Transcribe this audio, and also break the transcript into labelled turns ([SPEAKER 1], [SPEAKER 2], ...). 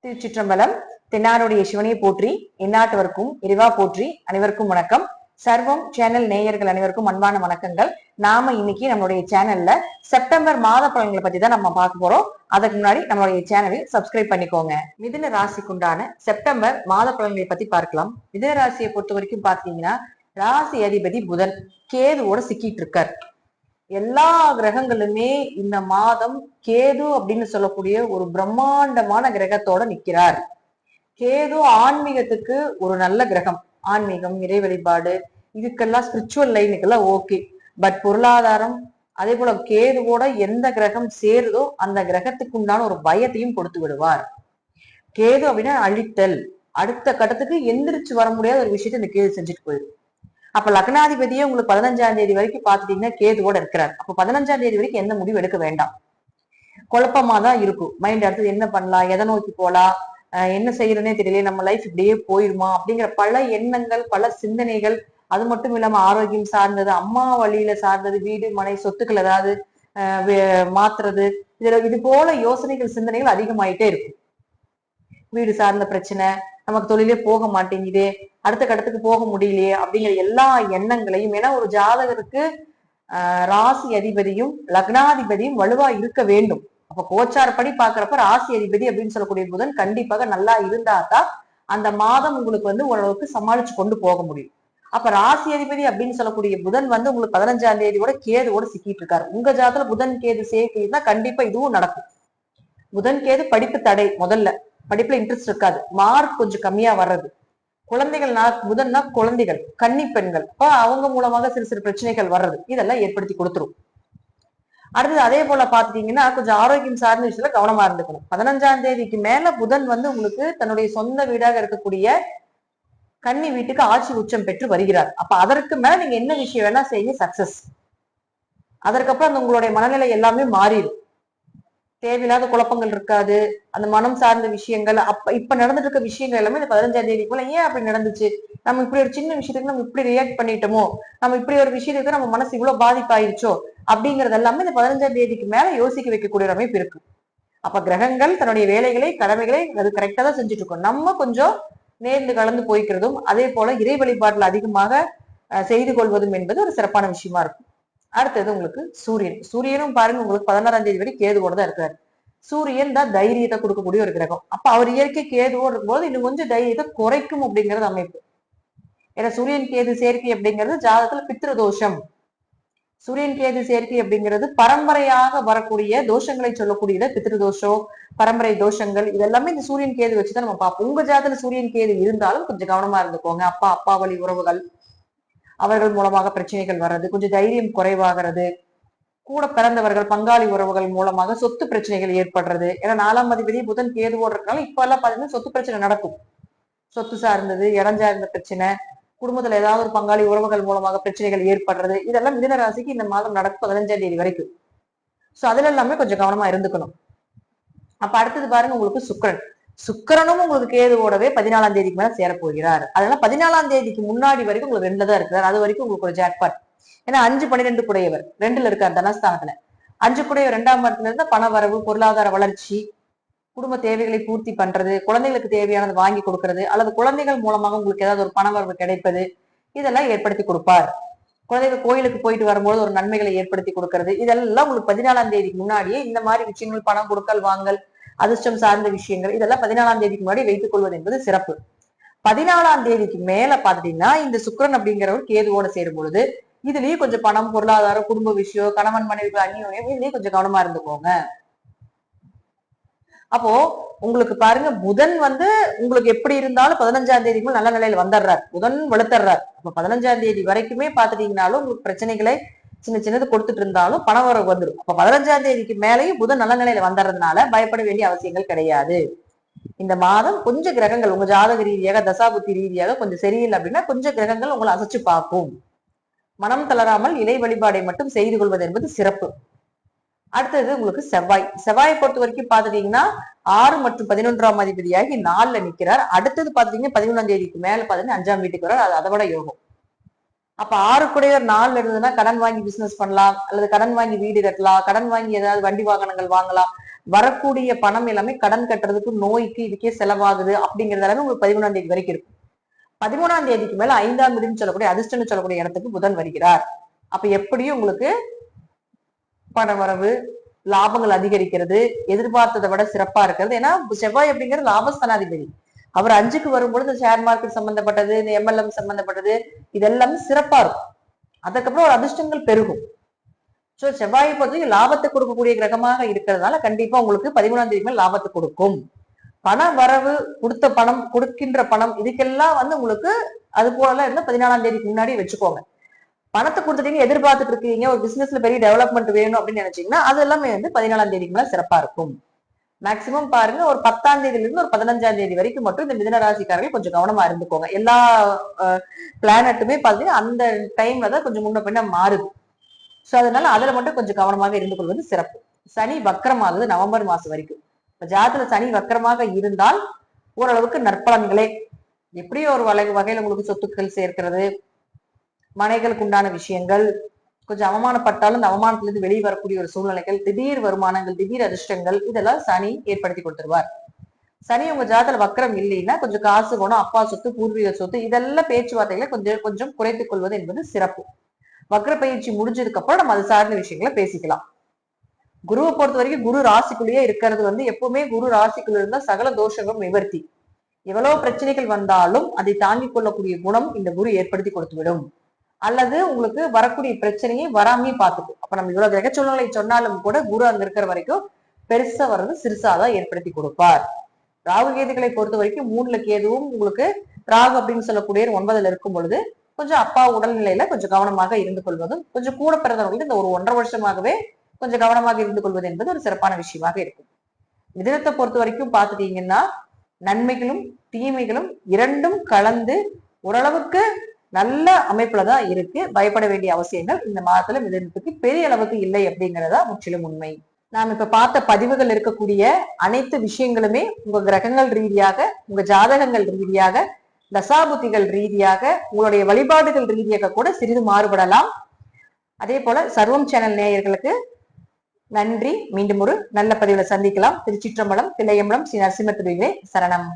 [SPEAKER 1] திருச்சிற்றம்பலம். தென்னாருடைய சிவனையை போற்றி, எந்நாட்டவர்க்கும் இறைவா போற்றி. அனைவருக்கும் வணக்கம். சர்வம் சேனல் நேயர்கள் அனைவருக்கும் அன்பான வணக்கங்கள். நாம இன்னைக்கு நம்மளுடைய சேனல்ல செப்டம்பர் மாத பலன்களை பத்தி தான் நம்ம பார்க்க போறோம். அதுக்கு முன்னாடி நம்மளுடைய சேனலை சப்ஸ்கிரைப் பண்ணிக்கோங்க. மிதுன ராசிக்குண்டான செப்டம்பர் மாத பலன்களை பத்தி பார்க்கலாம். மிதுன ராசியை பொறுத்த வரைக்கும் பாத்தீங்கன்னா, ராசி அதிபதி புதன் கேதுவோட சிக்கிட்டு இருக்கார். எல்லா கிரகங்களுமே இந்த மாதம் கேது அப்படின்னு சொல்லக்கூடிய ஒரு பிரம்மாண்டமான கிரகத்தோட நிக்கிறார். கேது ஆன்மீகத்துக்கு ஒரு நல்ல கிரகம். ஆன்மீகம், இறை வழிபாடு, இதுக்கெல்லாம் ஸ்பிரிச்சுவல் லைனுக்கெல்லாம் ஓகே. பட் பொருளாதாரம், அதே போல கேதுவோட எந்த கிரகம் சேருதோ அந்த கிரகத்துக்கு உண்டான ஒரு பயத்தையும் கொடுத்து விடுவார். கேது அப்படின்னா அழித்தல், அடுத்த கட்டத்துக்கு எந்திரிச்சு வர முடியாத ஒரு விஷயத்த இந்த கேது செஞ்சுட்டு போயிடும். அப்ப லக்னாதிபதியே உங்களுக்கு 15ஆம் தேதி வரைக்கும் பாத்துட்டீங்கன்னா கேதுவோட இருக்கிறார். அப்ப 15ஆம் தேதி வரைக்கும் எந்த முடிவு எடுக்க வேண்டாம். குழப்பமா தான் இருக்கும். மைண்ட் அடுத்தது என்ன பண்ணலாம், எதை நோக்கி போலாம், என்ன செய்யறதுனே தெரியல, நம்ம லைஃப் இப்படியே போயிருமா அப்படிங்கிற பல எண்ணங்கள், பல சிந்தனைகள். அது மட்டும் இல்லாம ஆரோக்கியம் சார்ந்தது, அம்மா வழியில சார்ந்தது, வீடு மனை சொத்துக்கள் ஏதாவது மாத்துறது, இது போல யோசனைகள், சிந்தனைகள் அதிகமாயிட்டே இருக்கும். வீடு சார்ந்த பிரச்சனை, நமக்கு தொழிலே போக மாட்டேங்குதே, அடுத்த கட்டத்துக்கு போக முடியலையே அப்படிங்கிற எல்லா எண்ணங்களையும், ஏன்னா ஒரு ஜாதகருக்கு ராசி அதிபதியும் லக்னாதிபதியும் வலுவா இருக்க வேண்டும். அப்ப கோச்சாரப்படி பாக்குறப்ப ராசி அதிபதி அப்படின்னு சொல்லக்கூடிய புதன் கண்டிப்பாக நல்லா இருந்தாதான் அந்த மாதம் உங்களுக்கு ஓரளவுக்கு சமாளிச்சு கொண்டு போக முடியும். அப்ப ராசி அதிபதி அப்படின்னு சொல்லக்கூடிய புதன் உங்களுக்கு 15ஆம் தேதியோட கேதுவோட சிக்கிட்டு இருக்காரு. உங்க ஜாதகத்துல புதன் கேது சேர்க்கைன்னா கண்டிப்பா இதுவும் நடக்கும். புதன் கேது படிப்பு தடை, முதல்ல படிப்புல இன்ட்ரெஸ்ட் இருக்காது, மார்க் கொஞ்சம் கம்மியா வர்றது, குழந்தைகள் புதன்னா குழந்தைகள், கன்னி பெண்கள், அவங்க மூலமாக சிறு சிறு பிரச்சனைகள் வர்றது, இதெல்லாம் ஏற்படுத்தி கொடுத்துரும். அடுத்தது அதே போல பாத்துட்டீங்கன்னா கொஞ்சம் ஆரோக்கியம் சார்ந்த விஷயத்துல கவனமா இருந்துக்கணும். 15ஆம் தேதிக்கு மேல புதன் உங்களுக்கு தன்னுடைய சொந்த வீடாக இருக்கக்கூடிய கன்னி வீட்டுக்கு ஆட்சி உச்சம் பெற்று வருகிறார். அப்ப அதற்கு மேல நீங்க என்ன விஷயம் வேணா செய்ய சக்சஸ். அதற்கப்புறம் உங்களுடைய மனநிலை எல்லாமே மாறிடும். தேவையில்லாத குழப்பங்கள் இருக்காது. அந்த மனம் சார்ந்த விஷயங்கள், இப்ப நடந்துட்டு இருக்க விஷயங்கள் எல்லாமே இந்த 15ஆம் தேதிக்குள்ள ஏன் அப்படி நடந்துச்சு, நம்ம இப்படி ஒரு சின்ன விஷயத்துக்கு நம்ம இப்படி ரியாக்ட் பண்ணிட்டோமோ, நம்ம இப்படி ஒரு விஷயத்துக்கு நம்ம மனசு இவ்வளவு பாதிப்பாயிருச்சோ அப்படிங்கறது எல்லாமே இந்த 15ஆம் தேதிக்கு மேல யோசிக்க வைக்கக்கூடிய அமைப்பு இருக்கு. அப்ப கிரகங்கள் தன்னுடைய வேலைகளை, கடமைகளை அது கரெக்டா தான் செஞ்சுட்டு இருக்கோம். நம்ம கொஞ்சம் நேர்ந்து கலந்து போய்க்கிறதும், அதே போல இறை வழிபாட்டுல அதிகமாக செய்து கொள்வதும் என்பது ஒரு சிறப்பான விஷயமா இருக்கும். அடுத்தது உங்களுக்கு சூரியனும் பாருங்க உங்களுக்கு 16ஆம் தேதி வரை கேதுவோட தான் இருக்கிறாரு. சூரியன் தான் தைரியத்தை கொடுக்கக்கூடிய ஒரு கிரகம். அப்ப அவர் இயற்கை கேதுவோடு இருக்கும்போது இன்னும் கொஞ்சம் தைரியத்தை குறைக்கும் அப்படிங்கிறது அமைப்பு. ஏன்னா சூரியன் கேது சேர்க்கை அப்படிங்கிறது ஜாதகத்துல பித்ரு தோஷம். சூரியன் கேது சேர்க்கை அப்படிங்கிறது பரம்பரையாக வரக்கூடிய தோஷங்களை சொல்லக்கூடியது. பித்ரு தோஷம், பரம்பரை தோஷங்கள், இதெல்லாமே இந்த சூரியன் கேது வச்சுதான் நம்ம பார்ப்போம். உங்க ஜாதகத்துல சூரியன் கேது இருந்தாலும் கொஞ்சம் கவனமா இருந்துக்கோங்க. அப்பா வழி உறவுகள், அவர்கள் மூலமாக பிரச்சனைகள் வர்றது, கொஞ்சம் தைரியம் குறைவாகிறது, கூட பிறந்தவர்கள், பங்காளி உறவுகள் மூலமாக சொத்து பிரச்சனைகள் ஏற்படுறது. ஏன்னா 4ஆம் அதிபதி புதன் கேதுவோடு இருக்கனால இப்ப எல்லாம் பாத்தீங்கன்னா சொத்து பிரச்சனை நடக்கும். சொத்து சார்ந்தது, இடம் சார்ந்த பிரச்சனை, குடும்பத்துல ஏதாவது ஒரு பங்காளி உறவுகள் மூலமாக பிரச்சனைகள் ஏற்படுறது, இதெல்லாம் மிதுன ராசிக்கு இந்த மாதம் நடக்கும் 15ஆம் தேதி வரைக்கும். சோ அதுல எல்லாமே கொஞ்சம் கவனமா இருந்துக்கணும். அப்ப அடுத்தது பாருங்க உங்களுக்கு சுக்கிரனும் உங்களுக்கு கேதுவோடவே 14ஆம் தேதிக்கு மேல சேரப்போகிறார். அதனால 14ஆம் தேதிக்கு முன்னாடி வரைக்கும் உங்களுக்கு 2ல தான் இருக்கிறார். அது வரைக்கும் உங்களுக்கு ஒரு ஜாக்பாட். ஏன்னா 5-12 குடையவர் 2ல இருக்கார் தனஸ்தானத்துல. 5 குடையவர் 2ஆம் இடத்துல இருந்தா பண வரவு, பொருளாதார வளர்ச்சி, குடும்ப தேவைகளை பூர்த்தி பண்றது, குழந்தைகளுக்கு தேவையானது வாங்கி கொடுக்கறது, அல்லது குழந்தைகள் மூலமாக உங்களுக்கு ஏதாவது ஒரு பண வரவு கிடைப்பது, இதெல்லாம் ஏற்படுத்தி கொடுப்பார். குழந்தைகள் கோயிலுக்கு போயிட்டு வரும்போது ஒரு நன்மைகளை ஏற்படுத்தி கொடுக்கறது, இதெல்லாம் உங்களுக்கு 14ஆம் தேதிக்கு முன்னாடியே இந்த மாதிரி விஷயங்கள், பணம் கொடுக்கல் வாங்கல், அதிர்ஷ்டம் சார்ந்த விஷயங்கள், இதெல்லாம் 14ஆம் தேதிக்கு முன்னாடி வைத்துக் கொள்வது என்பது சிறப்பு. 14ஆம் தேதிக்கு மேல பாத்தீங்கன்னா இந்த சுக்கிரன் அப்படிங்கிறவர் கேதுவோட சேரும் பொழுது இதுலயும் கொஞ்சம் பணம், பொருளாதாரம், குடும்ப விஷயம், கணவன் மனைவி அந்நியோன்யம், இதுலயும் கொஞ்சம் கவனமா இருந்துக்கோங்க. அப்போ உங்களுக்கு பாருங்க புதன் உங்களுக்கு எப்படி இருந்தாலும் 15ஆம் தேதிக்குள்ள நல்ல நிலையில வந்துடுறாரு, புதன் வலுத்துறாரு. அப்ப 15ஆம் தேதி வரைக்குமே பாத்துட்டீங்கன்னாலும் உங்களுக்கு பிரச்சனைகளை சின்னது கொடுத்துட்டு இருந்தாலும் பண வரவு வந்துடும். அப்ப 15ஆம் தேதிக்கு மேலேயும் புதன் நல்ல நிலையில வந்துடுறதுனால பயப்பட வேண்டிய அவசியங்கள் கிடையாது. இந்த மாதம் கொஞ்சம் கிரகங்கள் உங்க ஜாதக ரீதியாக, தசாபுத்தி ரீதியாக கொஞ்சம் சரியில்லை அப்படின்னா கொஞ்சம் கிரகங்கள் உங்களை அசைச்சு பார்க்கும். மனம் தளராமல் இறை வழிபாடை மட்டும் செய்து கொள்வது என்பது சிறப்பு. அடுத்தது உங்களுக்கு செவ்வாயை பொறுத்த வரைக்கும் பாத்துட்டீங்கன்னா 6 மற்றும் 11ஆம் அதிபதியாகி 4ல நிக்கிறார். அடுத்தது பாத்துட்டீங்கன்னா 11ஆம் தேதிக்கு மேல பாத்தீங்கன்னா 5ஆம் வீட்டுக்கு வரார். அது அதை விட யோகம். அப்ப 6 4 இருந்ததுன்னா கடன் வாங்கி பிசினஸ் பண்ணலாம், அல்லது கடன் வாங்கி வீடு கட்டலாம், கடன் வாங்கி ஏதாவது வண்டி வாகனங்கள் வாங்கலாம். வரக்கூடிய பணம் எல்லாமே கடன் கட்டுறதுக்கு, நோய்க்கு, இதுக்கே செலவாகுது அப்படிங்கிறது எல்லாமே உங்களுக்கு 11ஆம் தேதி வரைக்கும் இருக்கும். 13ஆம் தேதிக்கு மேல 5ஆம் வீடுன்னு சொல்லக்கூடிய அதிர்ஷ்டம்னு சொல்லக்கூடிய இடத்துக்கு புதன் வருகிறார். அப்ப எப்படியும் உங்களுக்கு பண வரவு, லாபங்கள் அதிகரிக்கிறது, எதிர்பார்த்ததை விட சிறப்பா இருக்கிறது. ஏன்னா செவ்வாய் அப்படிங்கிறது லாபஸ்தானாதிபதி. அவர் 5க்கு வரும்பொழுது ஷேர் மார்க்கெட் சம்பந்தப்பட்டது, இந்த MLM சம்பந்தப்பட்டது, இதெல்லாமே சிறப்பா இருக்கும். அதுக்கப்புறம் ஒரு அதிர்ஷ்டங்கள் பெருகும். சோ செவ்வாயை பொறுத்தவரைக்கும் லாபத்தை கொடுக்கக்கூடிய கிரகமாக இருக்கிறதுனால கண்டிப்பா உங்களுக்கு 13ஆம் தேதி மேல் லாபத்தை கொடுக்கும். பண வரவு, கொடுத்த பணம், கொடுக்கின்ற பணம், இதுக்கெல்லாம் உங்களுக்கு அது போல இருந்தா 14ஆம் தேதிக்கு முன்னாடி வச்சுக்கோங்க. பணத்தை கொடுத்துட்டீங்க, எதிர்பார்த்துட்டு இருக்கீங்க, ஒரு பிசினஸ்ல பெரிய டெவலப்மெண்ட் வேணும் அப்படின்னு நினைச்சீங்கன்னா அது எல்லாமே 14ஆம் தேதிக்கு மேல சிறப்பா இருக்கும். மேக்சிமம் பாருங்க, ஒரு 10ஆம் தேதியில இருந்து ஒரு 15ஆம் தேதி வரைக்கும் மட்டும் இந்த மிதுன ராசிக்காரர்கள் கொஞ்சம் கவனமா இருந்துக்கோங்க. எல்லா பிளானட்டுமே பாத்தீங்கன்னா அந்த டைம்ல தான் கொஞ்சம் முன்ன பின்ன மாறுது. சோ அதனால அதுல மட்டும் கொஞ்சம் கவனமாக இருந்து கொள்வது சிறப்பு. சனி வக்கரமாகுது நவம்பர் மாசம் வரைக்கும். ஜாதகத்துல சனி வக்கரமாக இருந்தால் ஓரளவுக்கு நற்பலன்களே. எப்படியோ ஒரு வகையில உங்களுக்கு சொத்துக்கள் சேர்க்கிறது, மனைகளுக்கு உண்டான விஷயங்கள், கொஞ்சம் அவமானப்பட்டாலும் இந்த அவமானத்திலிருந்து வெளியே வரக்கூடிய ஒரு சூழ்நிலைகள், திடீர் வருமானங்கள், திடீர் அதிர்ஷ்டங்கள், இதெல்லாம் சனி ஏற்படுத்தி கொடுத்துருவார். சனி உங்க ஜாதகத்துல வக்கரம் இல்லைன்னா கொஞ்சம் காசு பணம், அப்பா சொத்து, பூர்வீக சொத்து, இதெல்லாம் பேச்சுவார்த்தைகளை கொஞ்சம் கொஞ்சம் குறைத்துக் கொள்வது என்பது சிறப்பு. வக்ர பயிற்சி முடிஞ்சதுக்கு அப்புறம் நம்ம அது சார்ந்த விஷயங்களை பேசிக்கலாம். குருவை பொறுத்த வரைக்கும் குரு ராசிக்குள்ளேயே இருக்கிறது எப்பவுமே குரு ராசிக்குள்ள இருந்தா சகல தோஷங்களும் நிவர்த்தி. எவ்வளவு பிரச்சனைகள் வந்தாலும் அதை தாங்கிக் கொள்ளக்கூடிய குணம் இந்த குரு ஏற்படுத்தி கொடுத்து விடும். அல்லது உங்களுக்கு வரக்கூடிய பிரச்சனையை வராமே பார்த்துக்கும். அப்ப நம்ம இவ்வளவு கிரக சூழ்நிலை சொன்னாலும் கூட குரு அங்க இருக்கிற வரைக்கும் பெருசா வர்றது சிறுசாதான் ஏற்படுத்தி கொடுப்பார். ராகு கேதுகளை பொறுத்த வரைக்கும் 3ல கேதுவும் உங்களுக்கு ராகு அப்படின்னு சொல்லக்கூடிய 9ல இருக்கும் பொழுது கொஞ்சம் அப்பா உடல்நிலையில கொஞ்சம் கவனமாக இருந்து கொள்வதும், கொஞ்சம் கூட பிறந்தவங்களுக்கு இந்த ஒரு 1.5 வருஷமாகவே கொஞ்சம் கவனமாக இருந்து கொள்வது என்பது ஒரு சிறப்பான விஷயமாக இருக்கும். மிதுனத்தை பொறுத்த வரைக்கும் பாத்துட்டீங்கன்னா நன்மைகளும் தீமைகளும் இரண்டும் கலந்து ஓரளவுக்கு நல்ல அமைப்புலதான் இருக்கு. பயப்பட வேண்டிய அவசியங்கள் இந்த மாதத்துல மிதுனத்துக்கு பெரிய அளவுக்கு இல்லை அப்படிங்கிறதா முற்றிலும் உண்மை. நாம் இப்ப பார்த்த பதிவுகள் இருக்கக்கூடிய அனைத்து விஷயங்களுமே உங்க கிரகங்கள் ரீதியாக, உங்க ஜாதகங்கள் ரீதியாக, தசாபுத்திகள் ரீதியாக, உங்களுடைய வழிபாடுகள் ரீதியாக கூட சிறிது மாறுபடலாம். அதே போல சர்வம் சேனல் நேயர்களுக்கு நன்றி. மீண்டும் ஒரு நல்ல பதிவுல சந்திக்கலாம். திருச்சிற்றம்பலம், தில்லையம்பலம், ஸ்ரீ நரசிம்ம திருவிலே சரணம்.